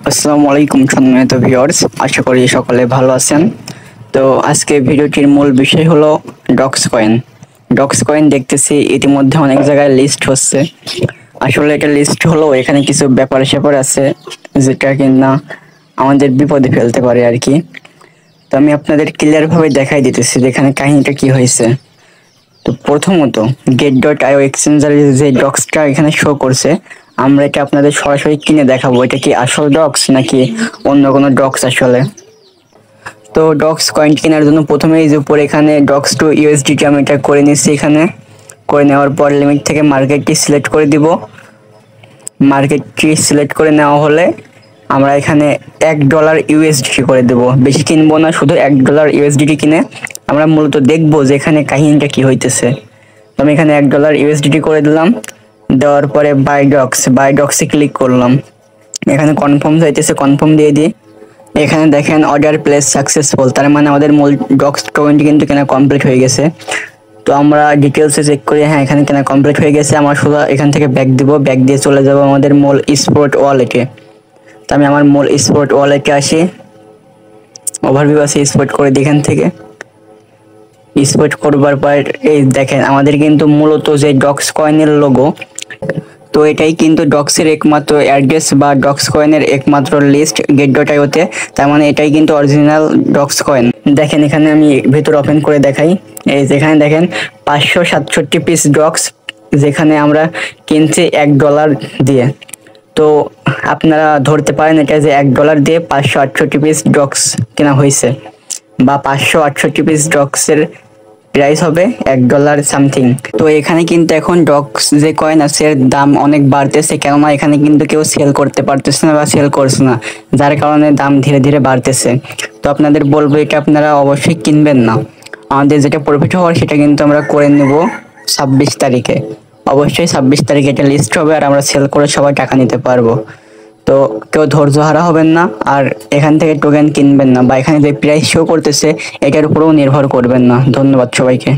আসসালামু আলাইকুম সম্মানিত ভিউয়ার্স, আশা করি সকলে ভালো আছেন। তো আজকে ভিডিওটির মূল বিষয় হলো ডক্স কয়েন। ডক্স কয়েন দেখতেছি ইতিমধ্যে অনেক জায়গায় লিস্ট হচ্ছে। আসলে এটা লিস্ট হলো, এখানে কিছু ব্যাপার স্যাপার আছে যেটা কিনা আমাদের বিপদে ফেলতে পারে আর কি। তো আমি আপনাদের ক্লিয়ার ভাবে দেখাই দিতেছি যেখানে কাহিনীটা কি হয়েছে। তো প্রথমত get.io এক্সচেঞ্জারে যে ডক্সটা এখানে শো করছে, আমরা এটা আপনাদের সরাসরি কিনে দেখাবো এটা কি আসল ডক্স নাকি অন্য কোনো ডক্স আসলে। তো ডক্স কয়েন কেনার জন্য প্রথমেই যে উপরে এখানে ডক্স টু ইউএসডিটি আমি এটা করে নিচ্ছি। এখানে করে নেওয়ার পর লিমিট থেকে মার্কেটটি সিলেক্ট করে দিব। মার্কেটটি সিলেক্ট করে নেওয়া হলে আমরা এখানে $1 ইউএসডিটি করে দেব, বেশি কিনবো না, শুধু $1 ইউএসডিটি কিনে আমরা মূলত দেখবো যে এখানে কাহিনীটা কি হইতেছে। তো আমি এখানে $1 ইউএসডিটি করে দিলাম। দেওয়ার পরে বাই ডক্সে ক্লিক করলাম। এখানে কনফার্ম চাইতেছে, কনফার্ম দিয়ে দিই। এখানে দেখেন অর্ডার প্লেস সাকসেসফুল, তার মানে আমাদের মূল ডক্স টোকেনটি কিন্তু কেনা কমপ্লিট হয়ে গেছে। তো আমরা ডিটেলসে চেক করি, হ্যাঁ এখানে কেনা কমপ্লিট হয়ে গেছে। আমরা শুধু এখান থেকে ব্যাক দিব, ব্যাক দিয়ে চলে যাব আমাদের মূল স্পট ওয়ালেটে। তো আমি আমার মূল স্পট ওয়ালেটে আসি, ওভারভিউ আছে, স্পট করে দিই এখান থেকে। স্পট করবার পর এই দেখেন আমাদের কিন্তু মূলত যে ডক্স কয়েনের লোগো, তো এটাই কিন্তু ডক্সের একমাত্র অ্যাড্রেস বা ডক্স কয়েনের একমাত্র লিস্ট get.ioতে। তার মানে এটাই কিন্তু অরিজিনাল ডক্স কয়েন। দেখেন এখানে আমি ভেতর ওপেন করে দেখাই। এই যেখানে দেখেন 567 পিস ডক্স, যেখানে আমরা কিনছি $1 দিয়ে। তো আপনারা ধরতে পারেন এটা যে $1 দিয়ে 568 পিস ডক্স কেনা হয়েছে, বা 568 পিস ডক্সের প্রাইস হবে $1 সামথিং। তো এখানে কিন্তু এখন ডক্স যে কয়েন আছে এর দাম অনেক বাড়তেছে, কেননা এখানে কিন্তু কেউ সেল করতে পারতেছে না বা সেল করছে না, যার কারণে দাম ধীরে ধীরে বাড়তেছে। তো আপনাদের বলবো এটা আপনারা অবশ্যই কিনবেন না। আমাদের যেটা প্রফিট হওয়ার সেটা কিন্তু আমরা করে নেব 26 তারিখে। অবশ্যই 26 তারিখে এটা লিস্ট হবে আর আমরা সেল করে সবাই টাকা নিতে পারবো। তো কেউ ধৈর্য হারা হবেন না, আর এখান থেকে টোকেন কিনবেন না, বা এখানে যে প্রাইস শো করতেছে এটার উপরেও নির্ভর করবেন না। ধন্যবাদ সবাইকে।